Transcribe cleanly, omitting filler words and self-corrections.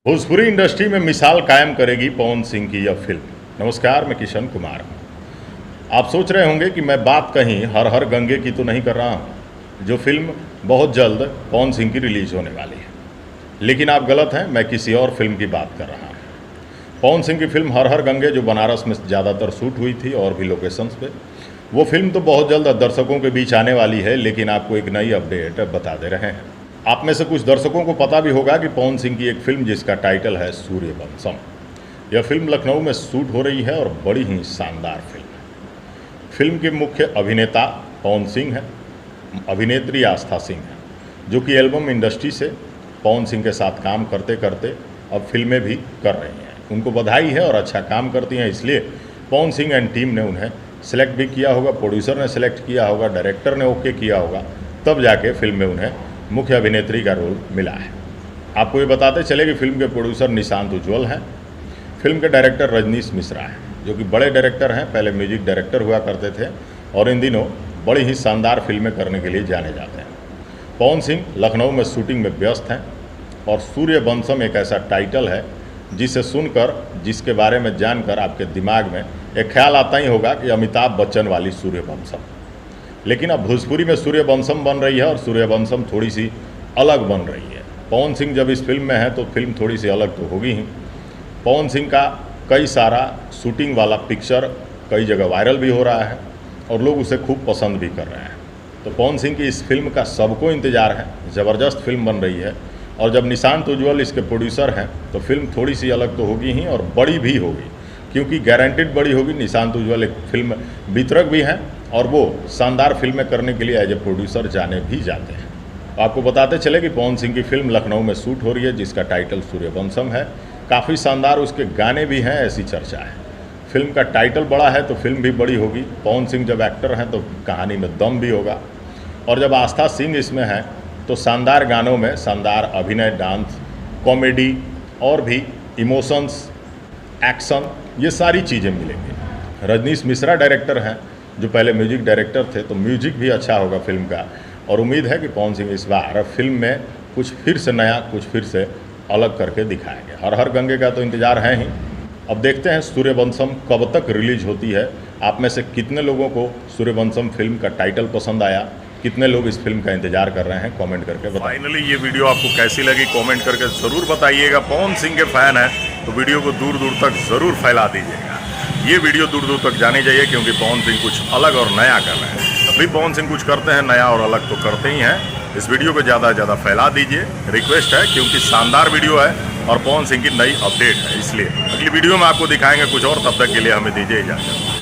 Bhojpuri industry में मिसाल कायम करेगी पवन सिंह की यह फिल्म। नमस्कार, मैं किशन कुमार हूँ। आप सोच रहे होंगे कि मैं बात कहीं हर हर गंगे की तो नहीं कर रहा हूँ, जो फिल्म बहुत जल्द पवन सिंह की रिलीज होने वाली है। लेकिन आप गलत हैं, मैं किसी और फिल्म की बात कर रहा हूँ। पवन सिंह की फिल्म हर हर गंगे, जो बनारस में ज़्यादातर शूट हुई थी और भी लोकेशंस पे, वो फिल्म तो बहुत जल्द दर्शकों के बीच आने वाली है। लेकिन आपको एक नई अपडेट बता दे रहे हैं। आप में से कुछ दर्शकों को पता भी होगा कि पवन सिंह की एक फिल्म जिसका टाइटल है सूर्यवंशम, यह फिल्म लखनऊ में शूट हो रही है और बड़ी ही शानदार फिल्म है। फिल्म के मुख्य अभिनेता पवन सिंह हैं, अभिनेत्री आस्था सिंह हैं, जो कि एल्बम इंडस्ट्री से पवन सिंह के साथ काम करते करते अब फिल्में भी कर रही हैं। उनको बधाई है और अच्छा काम करती हैं, इसलिए पवन सिंह एंड टीम ने उन्हें सेलेक्ट भी किया होगा, प्रोड्यूसर ने सेलेक्ट किया होगा, डायरेक्टर ने ओके किया होगा, तब जाके फिल्म में उन्हें मुख्य अभिनेत्री का रोल मिला है। आपको ये बताते चले कि फिल्म के प्रोड्यूसर निशांत उज्ज्वल हैं, फिल्म के डायरेक्टर रजनीश मिश्रा हैं, जो कि बड़े डायरेक्टर हैं, पहले म्यूजिक डायरेक्टर हुआ करते थे और इन दिनों बड़ी ही शानदार फिल्में करने के लिए जाने जाते हैं। पवन सिंह लखनऊ में शूटिंग में व्यस्त हैं और सूर्यवंशम एक ऐसा टाइटल है जिसे सुनकर, जिसके बारे में जानकर आपके दिमाग में एक ख्याल आता ही होगा कि अमिताभ बच्चन वाली सूर्यवंशम। लेकिन अब भोजपुरी में सूर्यवंशम बन रही है और सूर्यवंशम थोड़ी सी अलग बन रही है। पवन सिंह जब इस फिल्म में है तो फिल्म थोड़ी सी अलग तो होगी ही। पवन सिंह का कई सारा शूटिंग वाला पिक्चर कई जगह वायरल भी हो रहा है और लोग उसे खूब पसंद भी कर रहे हैं। तो पवन सिंह की इस फिल्म का सबको इंतज़ार है, ज़बरदस्त फिल्म बन रही है। और जब निशांत उज्ज्वल इसके प्रोड्यूसर हैं तो फिल्म थोड़ी सी अलग तो होगी ही और बड़ी भी होगी, क्योंकि गारंटेड बड़ी होगी। निशांत उज्ज्वल एक फिल्म वितरक भी हैं और वो शानदार फिल्में करने के लिए एज ए प्रोड्यूसर जाने भी जाते हैं। आपको बताते चले कि पवन सिंह की फिल्म लखनऊ में शूट हो रही है, जिसका टाइटल सूर्यवंशम है। काफ़ी शानदार उसके गाने भी हैं, ऐसी चर्चा है। फिल्म का टाइटल बड़ा है तो फिल्म भी बड़ी होगी। पवन सिंह जब एक्टर हैं तो कहानी में दम भी होगा, और जब आस्था सिंह इसमें है तो शानदार गानों में शानदार अभिनय, डांस, कॉमेडी और भी इमोशंस, एक्शन, ये सारी चीज़ें मिलेंगी। रजनीश मिश्रा डायरेक्टर हैं, जो पहले म्यूजिक डायरेक्टर थे, तो म्यूजिक भी अच्छा होगा फिल्म का। और उम्मीद है कि पवन सिंह इस बार फिल्म में कुछ फिर से नया, कुछ फिर से अलग करके दिखाएंगे। हर हर गंगे का तो इंतज़ार है ही। अब देखते हैं सूर्यवंशम कब तक रिलीज होती है। आप में से कितने लोगों को सूर्यवंशम फिल्म का टाइटल पसंद आया, कितने लोग इस फिल्म का इंतजार कर रहे हैं, कमेंट करके बताइए। फाइनली ये वीडियो आपको कैसी लगी कमेंट करके ज़रूर बताइएगा। पवन सिंह के फैन हैं तो वीडियो को दूर दूर तक ज़रूर फैला दीजिएगा। ये वीडियो दूर दूर तक जानी चाहिए, क्योंकि पवन सिंह कुछ अलग और नया कर रहे हैं। अभी पवन सिंह कुछ करते हैं नया और अलग तो करते ही हैं। इस वीडियो को ज़्यादा से ज़्यादा फैला दीजिए, रिक्वेस्ट है, क्योंकि शानदार वीडियो है और पवन सिंह की नई अपडेट है। इसलिए अगली वीडियो में आपको दिखाएंगे कुछ और। तब तक के लिए हमें दीजिए इजाज़त।